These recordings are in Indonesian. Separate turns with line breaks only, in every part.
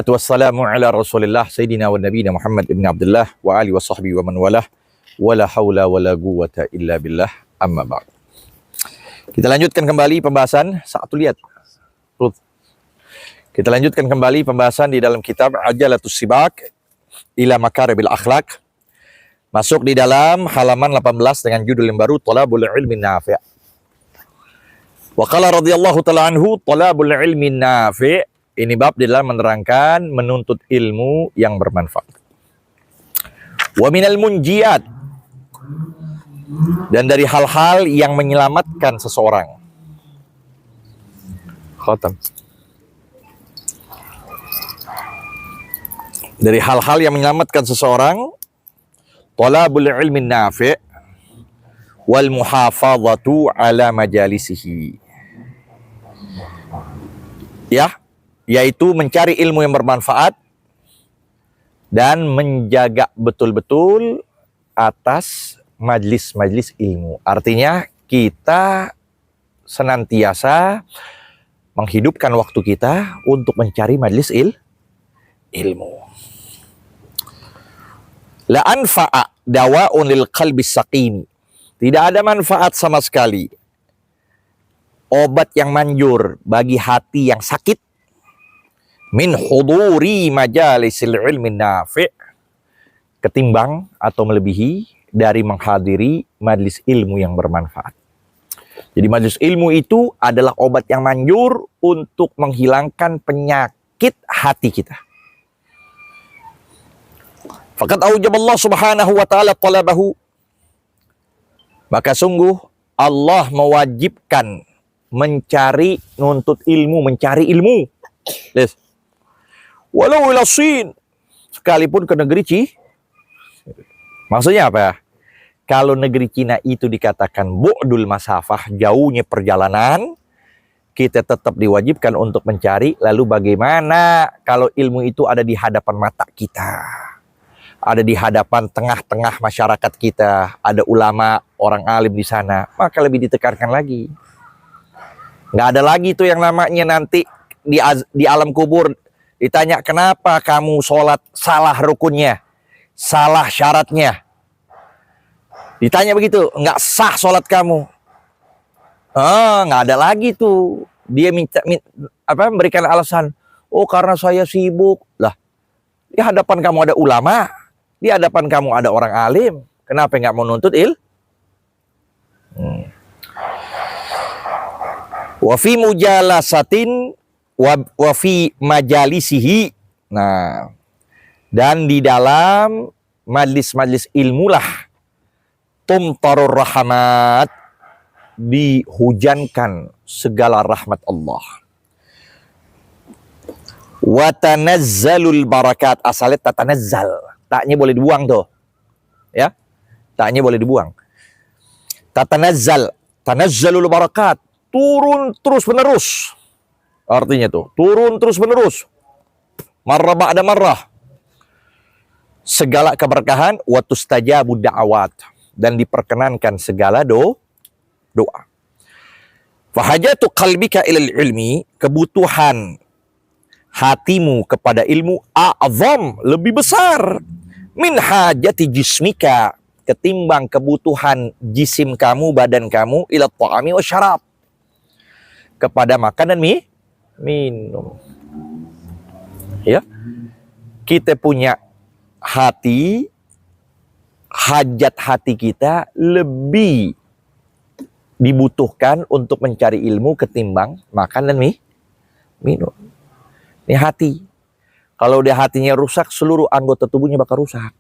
Wassalamu ala Rasulillah Sayyidina wa Nabiyina Muhammad ibn Abdullah wa alihi wa sahbihi wa man walah wa la hawla wa la quwwata illa billah amma ba'd. Kita lanjutkan kembali pembahasan. Kita lanjutkan kembali pembahasan di dalam kitab Ajalatus Sibak ila Makaribil Akhlaq. Masuk di dalam halaman 18 dengan judul yang baru, Talabul Ilmi Nafi'. Wa qala radhiyallahu ta'ala anhu, Talabul Ilmi Nafi'. Ini bab di dalam menerangkan menuntut ilmu yang bermanfaat. Wa minal munjiyat, dan dari hal-hal yang menyelamatkan seseorang. Khatam. Dari hal-hal yang menyelamatkan seseorang, talabul ilmi nafi' wal muhafazatu ala majalisihi. Yaitu mencari ilmu yang bermanfaat dan menjaga betul-betul atas majlis-majlis ilmu. Artinya kita senantiasa menghidupkan waktu kita untuk mencari majlis ilmu. La anfa'a dawa'un lil qalbi saqim. Tidak ada manfaat sama sekali, obat yang manjur bagi hati yang sakit, min huduri majalisil ilmi nafi', ketimbang atau melebihi dari menghadiri majlis ilmu yang bermanfaat. Jadi majlis ilmu itu adalah obat yang manjur untuk menghilangkan penyakit hati kita. Faqad aujaballah subhanahu wa ta'ala talabahu. Maka sungguh Allah mewajibkan nuntut ilmu, mencari ilmu. Yes. Walau ila Sin, sekalipun ke negeri Cina. Maksudnya apa? Kalau negeri Cina itu dikatakan bu'dul masafah, jauhnya perjalanan, kita tetap diwajibkan untuk mencari. Lalu bagaimana kalau ilmu itu ada di hadapan mata kita? Ada di hadapan tengah-tengah masyarakat kita, ada ulama, orang alim di sana, maka lebih ditekankan lagi. Nggak ada lagi tuh yang namanya nanti di alam kubur ditanya, kenapa kamu sholat salah rukunnya, salah syaratnya. Ditanya begitu, nggak sah sholat kamu. Nggak ada lagi tuh. Dia memberikan alasan, oh karena saya sibuk. Lah, di hadapan kamu ada ulama, di hadapan kamu ada orang alim, kenapa nggak mau nuntut Wa fi mujalasatin wa fi majalisihi. Nah, dan di dalam majlis-majlis ilmulah tumtarur rahmat, dihujankan segala rahmat Allah. Wa tanazzalul barakat, asalnya tatanazzal. Taknya boleh dibuang tuh. Ya. Taknya boleh dibuang. Tatanazzal, tanazzalul barakat, turun terus menerus. Artinya tuh, turun terus menerus. Marrah ba'da marrah. Segala keberkahan, wa tustajabu da'awat, dan diperkenankan segala doa. Fahajatu qalbika ilal ilmi, kebutuhan hatimu kepada ilmu, a'zam, lebih besar, min hajati jismika, ketimbang kebutuhan jisim kamu, badan kamu, ila ta'ami wa syarab, kepada makan dan minum. Ya, kita punya hati, hajat hati kita lebih dibutuhkan untuk mencari ilmu ketimbang makan dan minum. Ini hati. Kalau dia hatinya rusak, seluruh anggota tubuhnya bakal rusak.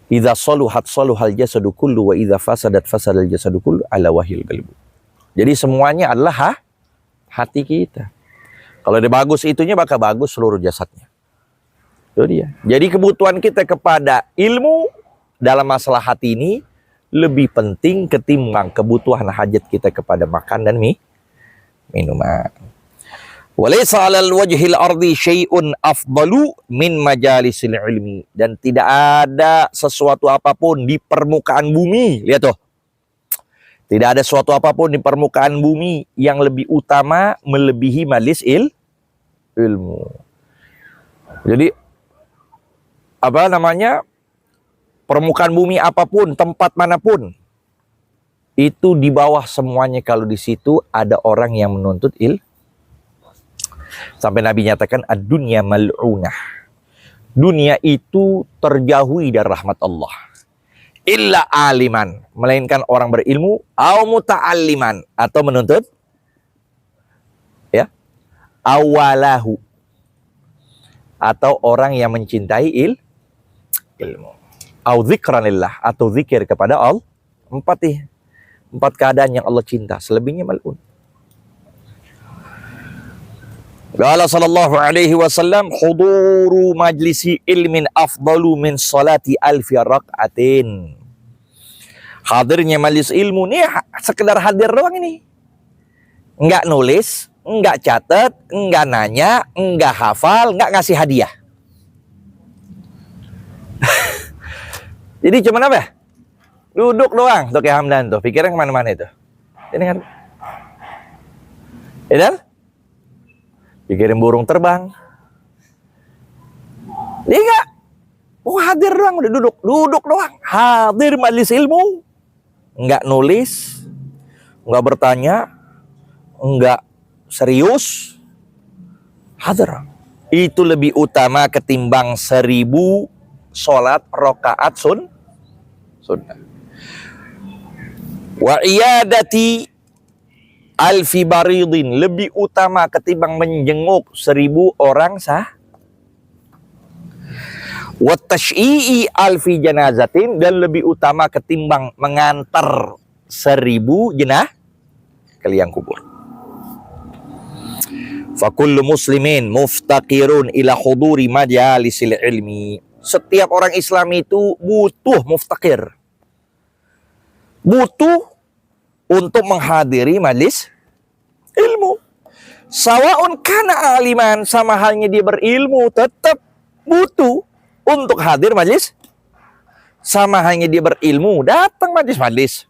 Idza saluhat saluhal jasadu kullu wa idza fasadat fasadal jasadu kullu ala wahil qalbu. Jadi semuanya adalah hati kita. Kalau dia bagus itunya, bakal bagus seluruh jasadnya. Itu dia. Jadi kebutuhan kita kepada ilmu dalam masalah hati ini lebih penting ketimbang kebutuhan hajat kita kepada makan dan minuman. Walaysa 'alal wajhil ardi syai'un afdalu min majalisil ilmi, dan tidak ada sesuatu apapun di permukaan bumi. Lihat tuh. Tidak ada sesuatu apapun di permukaan bumi yang lebih utama melebihi majlis ilmu. Jadi apa namanya, permukaan bumi apapun, tempat manapun, itu di bawah semuanya kalau di situ ada orang yang menuntut sampai Nabi nyatakan ad-dunya mal'unah. Dunia itu terjauhi dari rahmat Allah. Illa aliman, melainkan orang berilmu, au muta'alliman, atau menuntut, ya, awalahu, atau orang yang mencintai ilmu, au zikranillah, atau zikir kepada Allah. Empat keadaan yang Allah cinta, selebihnya mal'un. Qala sallallahu alaihi wasallam, huduru majlisi ilmin afdalu min salati alfi rak'atin. Hadirnya majlis ilmu nih sekedar hadir doang ini. Enggak nulis, enggak catat, enggak nanya, enggak hafal, enggak ngasih hadiah. Jadi cuman apa? Duduk doang tuh kayak Hamdan tuh, pikiran kemana-mana itu. Ini kan, ya, pikirin burung terbang. Dia enggak, hadir doang, udah duduk doang. Hadir majelis ilmu, enggak nulis, enggak bertanya, enggak serius, hadir. Itu lebih utama ketimbang 1000 sholat rakaat sunnah. Wa iyadati alfi baridin, lebih utama ketimbang menjenguk 1000 orang sah. Wa tashyi'i alfi janazatin, dan lebih utama ketimbang mengantar 1000 jenazah ke liang kubur. Fa kullu muslimin muftaqirun ila huduri majalisil ilmi. Setiap orang Islam itu butuh muftakir, butuh untuk menghadiri majlis ilmu. Sawaun kana aliman, sama halnya dia berilmu, tetap butuh untuk hadir majlis. Sama halnya dia berilmu, datang majlis-majlis.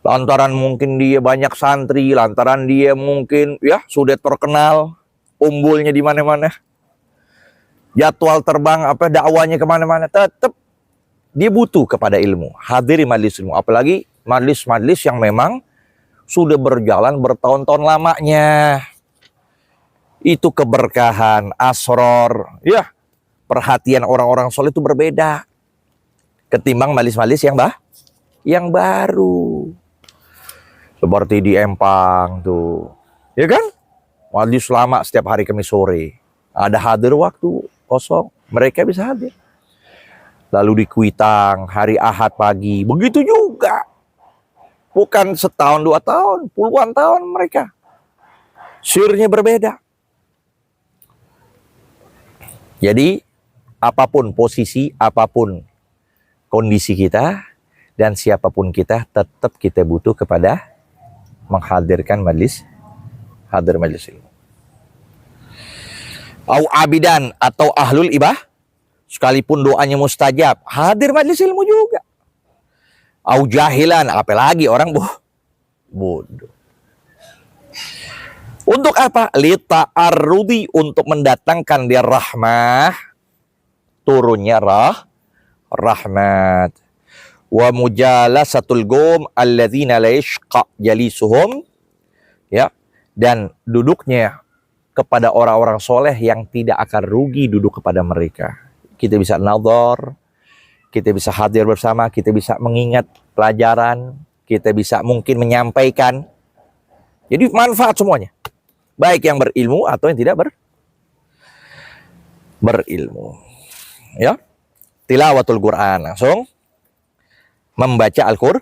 Lantaran mungkin dia banyak santri, lantaran dia mungkin ya sudah terkenal, umbulnya di mana-mana, jadwal terbang dakwanya kemana-mana, tetap dia butuh kepada ilmu, hadiri majlis ilmu. Apalagi majlis-majlis yang memang sudah berjalan bertahun-tahun lamanya. Itu keberkahan, asror, ya, perhatian orang-orang soleh itu berbeda ketimbang majlis-majlis yang baru. Seperti di Empang tuh, ya kan? Majlis lama setiap hari Kamis sore. Ada hadir waktu kosong, mereka bisa hadir. Lalu di Kuitang hari Ahad pagi, begitu juga. Bukan setahun 2 tahun, puluhan tahun mereka. Sirnya berbeda. Jadi apapun posisi, apapun kondisi kita, dan siapapun kita, tetap kita butuh kepada menghadirkan hadir majlis ilmu. Au abidan, atau ahlul ibah, sekalipun doanya mustajab, hadir majlis ilmu juga. Au jahilan, apalagi orang bodoh. Untuk apa? Lita'arrudi, untuk mendatangkan dia rahmah, turunnya rahmat. Wa mujalasatul qom alladzina la yashqa jalisuhum, ya, dan duduknya kepada orang-orang soleh yang tidak akan rugi duduk kepada mereka. Kita bisa nazar, kita bisa hadir bersama, kita bisa mengingat pelajaran, kita bisa mungkin menyampaikan. Jadi manfaat semuanya. Baik yang berilmu atau yang tidak berilmu. Ya. Tilawatul Quran, langsung membaca Al-Qur'an.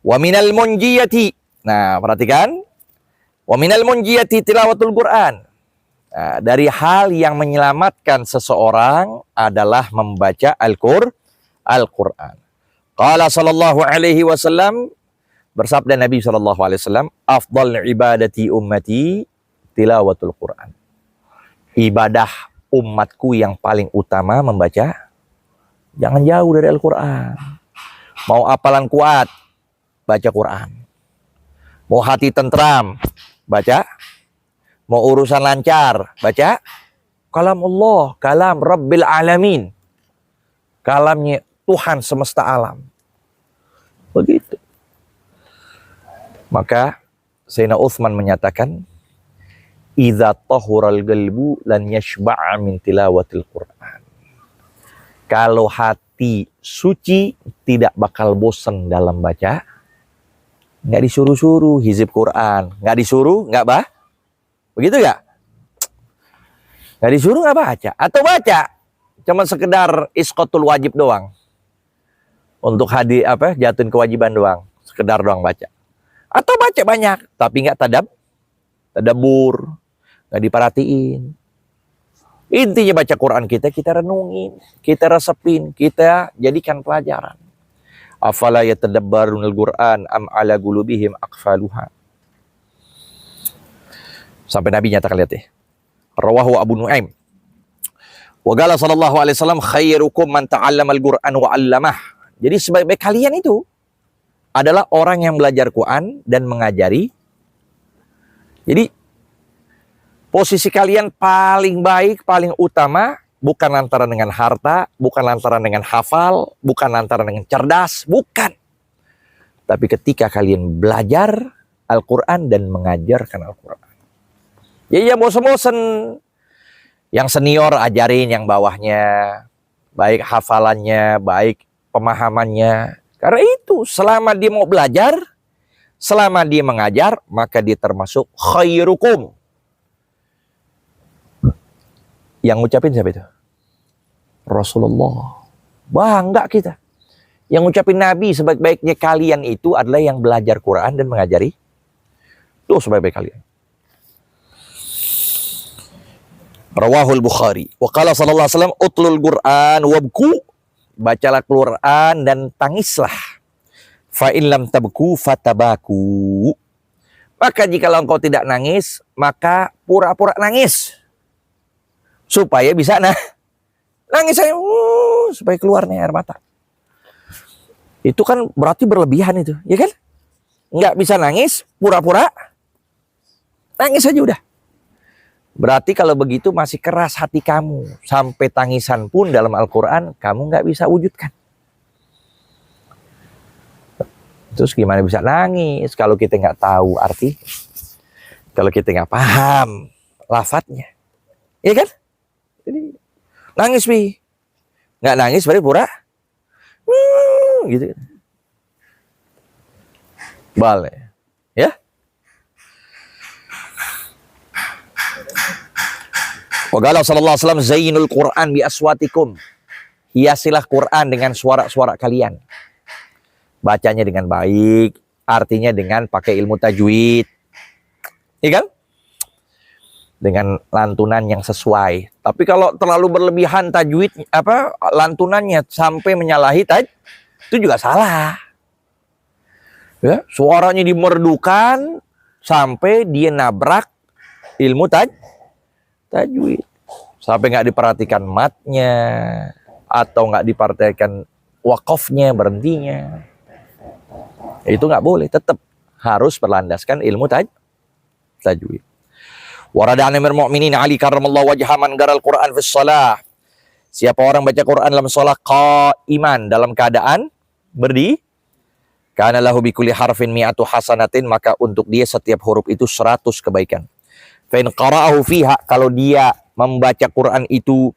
Wa minal munjiyati. Nah, perhatikan. Wa minal munjiyati tilawatul Quran. Nah, dari hal yang menyelamatkan seseorang adalah membaca Al-Quran. Qala sallallahu alaihi wasallam, bersabda Nabi sallallahu alaihi wasallam, afdal ibadati ummati tilawatul Quran. Ibadah umatku yang paling utama membaca. Jangan jauh dari Al-Quran. Mau hafalan kuat, baca Quran. Mau hati tentram, baca. Mau urusan lancar, baca kalam Allah, kalam Rabbil Alamin. Kalamnya Tuhan semesta alam. Begitu. Maka Sayyidina Utsman menyatakan, "Idza tahural qalbu lan yashba'a min tilawatil Qur'an." Kalau hati suci tidak bakal bosan dalam baca. Nggak disuruh-suruh hizib Quran, nggak disuruh, nggak begitu nggak? Nggak disuruh nggak baca, atau baca cuma sekedar isqatul wajib doang, untuk jatuhin kewajiban doang, sekedar doang baca, atau baca banyak tapi nggak tadabbur, nggak diperhatiin. Intinya baca Quran kita renungin, kita resepin, kita jadikan pelajaran. Afala yatadabbarunal Qur'an am ala qulubihim aqfaluha. Sampai Nabi nyatakan, lihat ya. Rawahu Abu Nuaim. Wa qala sallallahu alaihi wasallam khairukum man ta'allamal Qur'an wa 'allamah. Jadi sebaik-baik kalian itu adalah orang yang belajar Quran dan mengajari. Jadi posisi kalian paling baik, paling utama bukan lantaran dengan harta, bukan lantaran dengan hafal, bukan lantaran dengan cerdas, bukan. Tapi ketika kalian belajar Al-Quran dan mengajarkan Al-Quran. Ya bosen-bosen. Yang senior ajarin yang bawahnya, baik hafalannya, baik pemahamannya. Karena itu selama dia mau belajar, selama dia mengajar, maka dia termasuk khairukum. Yang ngucapin siapa itu? Rasulullah. Bangga kita. Yang ngucapin Nabi sebaik-baiknya kalian itu adalah yang belajar Quran dan mengajari. Tuh sebaik-baik kalian. Rawahul Bukhari. Wa qala sallallahu alaihi wasallam utlul Qur'an wabku. Bacalah Quran dan tangislah. Fa in lam tabku fatabaku. Maka jika engkau tidak nangis, maka pura-pura nangis. Supaya bisa nangis saya, supaya keluar nih air mata. Itu kan berarti berlebihan itu, ya kan? Nggak bisa nangis, pura-pura nangis aja udah. Berarti kalau begitu masih keras hati kamu. Sampai tangisan pun dalam Al-Quran kamu nggak bisa wujudkan. Terus gimana bisa nangis kalau kita nggak tahu arti? Kalau kita nggak paham lafadznya, ya kan? Jadi nangis nggak nangis berarti pura gitu balik ya. Waqala sallallahu alaihi wasallam zainul Quran bi aswatikum. Hiasilah Quran dengan suara-suara kalian. Bacanya dengan baik, artinya dengan pakai ilmu tajwid, iya kan? Dengan lantunan yang sesuai. Tapi kalau terlalu berlebihan tajwid lantunannya sampai menyalahi itu juga salah. Ya, suaranya dimerdukan sampai dia nabrak ilmu tajwid. Sampai nggak diperhatikan matnya atau nggak diperhatikan wakofnya, berhentinya. Itu nggak boleh, tetap harus berlandaskan ilmu tajwid. Warada an Amir Mu'minin Ali karramallahu wajhahu man qaral Quran fi shalah. Siapa orang baca Quran dalam salat qaiman, dalam keadaan berdiri, kana lahu bi kulli harfin mi'atu hasanatin, maka untuk dia setiap huruf itu 100 kebaikan. Fa in qara'ahu fiha, kalau dia membaca Quran itu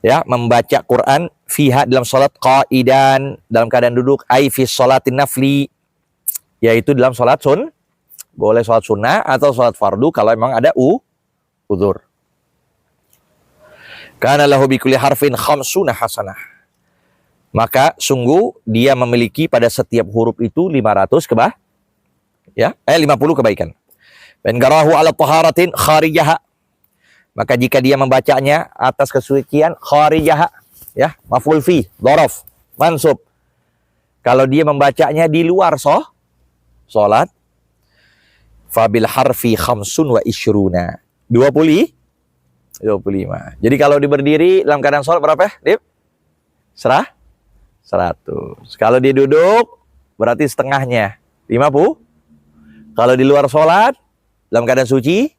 ya, membaca Quran fiha dalam salat qaidan, dalam keadaan duduk, ai fi shalatin nafli, yaitu dalam salat boleh sholat sunnah atau sholat fardu kalau memang ada uzur. Kana lahu bi kulli harfin khamsuna hasanah. Maka sungguh dia memiliki pada setiap huruf itu 500 50 kebaikan. Ben garahu ala taharatin kharijaha. Maka jika dia membacanya atas kesucian kharijaha, ya, maf'ul fi, dzaraf, mansub. Kalau dia membacanya di luar salat, fabil harfi khamsun wa isyruna, 25. Jadi kalau dia berdiri dalam keadaan sholat berapa ya, Dip? 100. Kalau dia duduk berarti setengahnya 50. Kalau di luar sholat dalam keadaan suci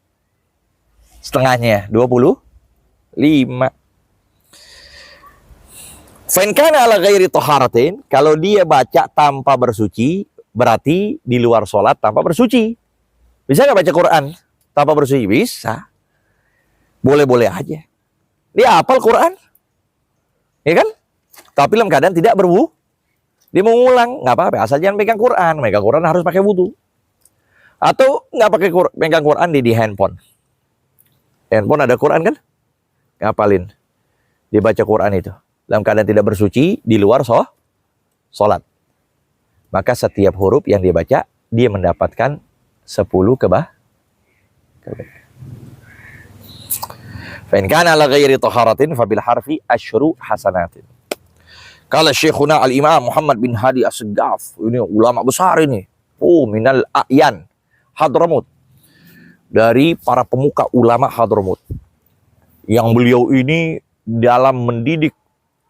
setengahnya 25. 5. Fa in kana ala ghairi taharatin, kalau dia baca tanpa bersuci, berarti di luar sholat tanpa bersuci. Bisa nggak baca Quran tanpa bersuci? Bisa. Boleh-boleh aja. Dia hafal Quran, ya kan? Tapi dalam keadaan tidak berwudu. Dia mau ngulang, nggak apa-apa. Asal jangan pegang Quran. Pegang Quran harus pakai wudu. Atau nggak pakai pegang Quran di handphone. Handphone ada Quran kan? Ngapalin. Dia baca Quran itu. Dalam keadaan tidak bersuci, di luar sholat. Maka setiap huruf yang dia baca, dia mendapatkan 10 kebaikan. Fa in kana ala ghairi taharatin fa bil harfi asyru hasanatin. Kala Syekhuna Al-Imam Muhammad bin Hadi As-Segaf, ini ulama besar ini. Oh, minal a'yan Hadramut. Dari para pemuka ulama Hadramut. Yang beliau ini dalam mendidik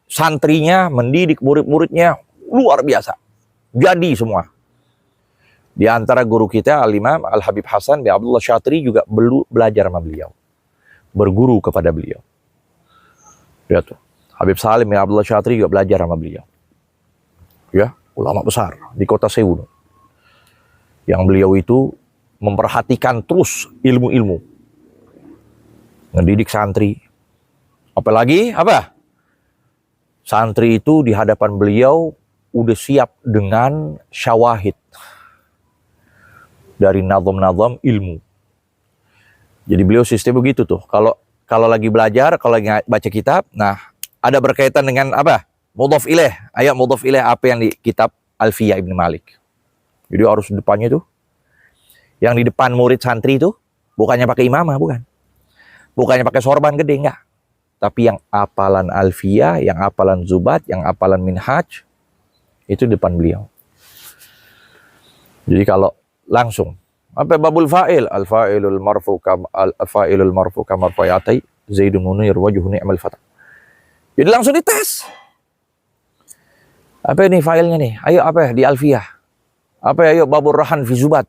santrinya, mendidik murid-muridnya luar biasa. Jadi semua. Di antara guru kita Al-Imam Al-Habib Hasan bin Abdullah Syatri juga belajar sama beliau. Berguru kepada beliau. Lihat tuh. Habib Salim bin Abdullah Syatri juga belajar sama beliau. Ya, ulama besar di kota Sewu. Yang beliau itu memperhatikan terus ilmu-ilmu. Ngedidik santri. Apalagi apa? Santri itu di hadapan beliau udah siap dengan syawahid dari nazam-nazam ilmu. Jadi beliau sistem begitu tuh. Kalau lagi belajar, kalau lagi baca kitab, nah ada berkaitan dengan apa? Mudhaf ilaih. Ayat mudhaf ilaih apa yang di kitab Alfiyah Ibn Malik. Jadi harus di depannya tuh. Yang di depan murid santri itu bukannya pakai imamah, bukan. Bukannya pakai sorban gede, enggak. Tapi yang apalan Alfiyah, yang apalan Zubat, yang apalan Minhaj, itu di depan beliau. Jadi kalau langsung apa babul fa'il, al-fa'ilul marfu al-fa'ilul marfu kamar fayatai Zaidun munir wajhu ni'mal fata. Jadi langsung dites. Apa ini filenya nih? Ayo apa di Alfiyah? Apa ayo babul rahan fi Zubat?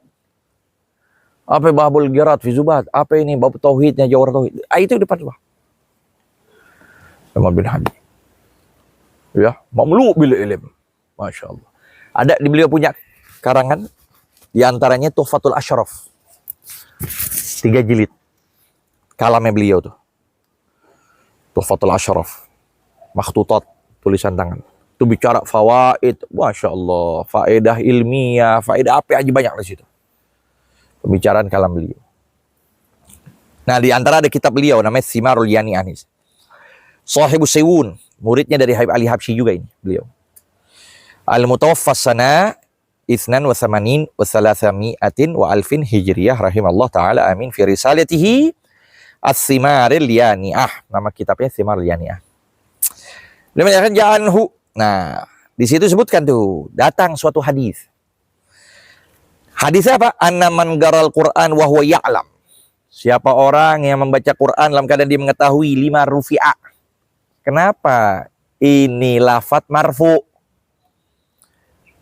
Apa babul girat fi Zubat? Apa ini bab tauhidnya jawar tauhid? Itu depan semua. Sama bin Hadi. Ya, mamlu bil ilm. Masya Allah. Ada di beliau punya karangan, di antaranya Tuhfatul Asyraf. 3 jilid. Kalamnya beliau tuh. Tuhfatul Asyraf. Makhtutat, tulisan tangan. Itu bicara fawaid, Masya Allah. Faedah ilmiah, faedah apa aja banyak di situ. Pembicaraan kalam beliau. Nah, di antara ada kitab beliau namanya Simarul Yani Anis. Sahibus Sewun, muridnya dari Habib Ali Habsyi juga ini, beliau. Al-Mutawaffas sana Ithnan wa Thamanin wa Thalathami'atin wa Alfin Hijriyah rahimallah ta'ala amin fi risalatihi As-Simaril Yani'ah. Nama kitabnya Simaril Yani'ah. Demikian janhu. Nah, di situ sebutkan tuh, datang suatu hadis. Hadisnya apa? Anna man garal Quran wa huwa ya'lam. Siapa orang yang membaca Quran dalam keadaan dia mengetahui 5 rufi'ah. Kenapa? Ini lafadz marfu.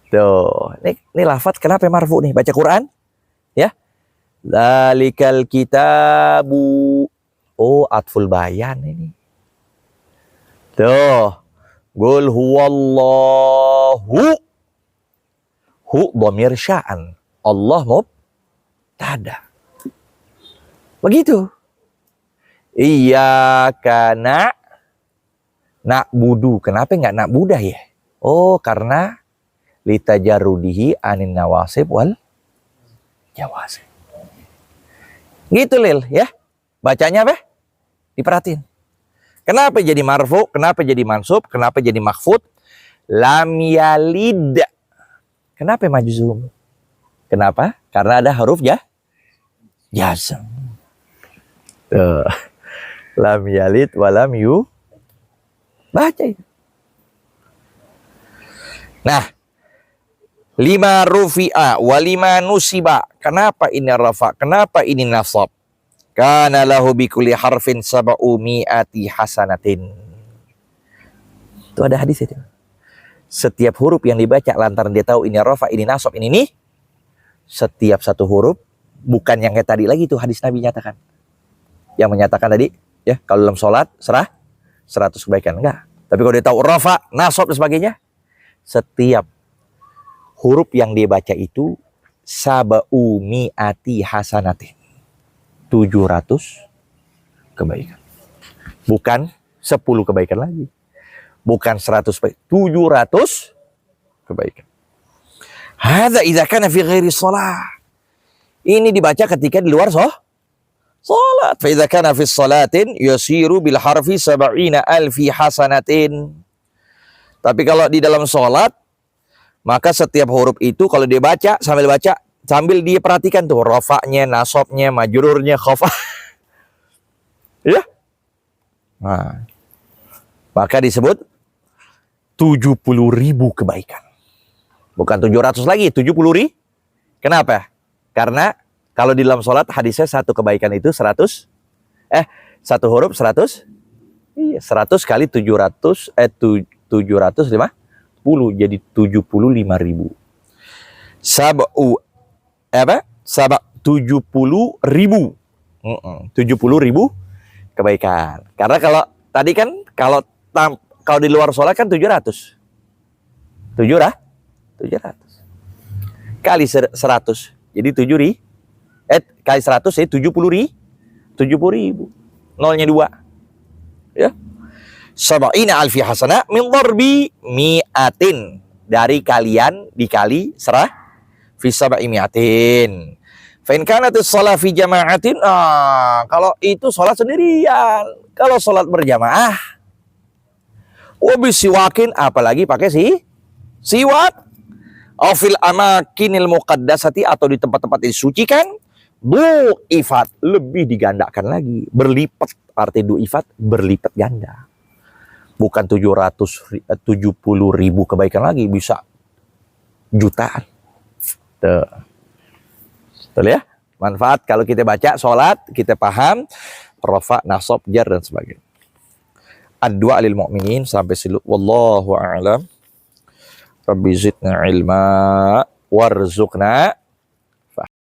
Tuh, ini lafadz kenapa marfu nih? Baca Quran, ya. Dzalikal kitabu. Oh, atful bayan ini. Tuh. Qul huwallahu. Hu dhamir sya'an. Allah mubtada. Begitu. Iyyaka na'budu. Kenapa enggak na'budah ya? Oh, karena litajarrudihi anin nawasib wal jawasib. Gitu Lil, ya. Bacanya apa? Diperhatiin. Kenapa jadi marfu? Kenapa jadi mansub? Kenapa jadi makhfud? Lam yalid. Kenapa majzum? Kenapa? Karena ada huruf jazm. Tuh. Lam yalid walam yu. Baca itu. Nah, 5 rufi'a wa 5 nusiba. Kenapa ini rafa? Kenapa ini nasab? Kana lahu bi kulli harfin sab'u mi'ati hasanatin. Itu ada hadis itu. Setiap huruf yang dibaca lantaran dia tahu ini rafa, ini nasab, ini nih. Setiap satu huruf bukan yang kayak tadi lagi tuh hadis Nabi nyatakan. Yang menyatakan tadi Ya, kalau dalam sholat 100 kebaikan. Enggak. Tapi kalau dia tahu rafa, nasab dan sebagainya, setiap huruf yang dia baca itu sab'u mi'ati hasanatin. 700 kebaikan. Bukan 10 kebaikan lagi. Bukan 100 kebaikan. 700 kebaikan. Hadza idza kana fi ghairi shalah. Ini dibaca ketika di luar salat. Fa idza kana fi salatin yasiru bil harfi 70 alfi hasanatin. Tapi kalau di dalam salat, maka setiap huruf itu kalau dia baca, sambil dia perhatikan tuh rafa'nya, nasabnya, majrurnya, khafah. Ya. Nah, maka disebut 70.000 kebaikan. Bukan 700 lagi, 70.000. Kenapa? Karena kalau di dalam sholat hadisnya satu kebaikan itu 100, satu huruf 100, iya 100 kali 700, 750, jadi 75.000. Sab'u, 70.000. 70.000 kebaikan. Karena kalau tadi kan, kalau di luar sholat kan 700. 700 kali 100 jadi 7.000, kali 100 ya 70.000, nolnya 2 ya. Sab'ina alfi hasanah min darbi mi'atin, dari kalian dikali fi sab'i mi'atin. Fa in kanat as-shalah fi jama'atin, kalau itu sholat sendirian. Kalau sholat berjamaah, wa bisiwakin, apalagi pakai siwak, fil amakinil muqaddasati, atau di tempat-tempat disucikan, du'ifat, lebih digandakan lagi, berlipat, arti du'ifat berlipat ganda. Bukan 770.000 kebaikan lagi, bisa jutaan. Betul ya? Manfaat kalau kita baca sholat, kita paham rafa, nasab, jar dan sebagainya. Ad-du'a lil mu'minin sampai situ. Wallahu a'lam. Rabbi zidna ilma warzuqna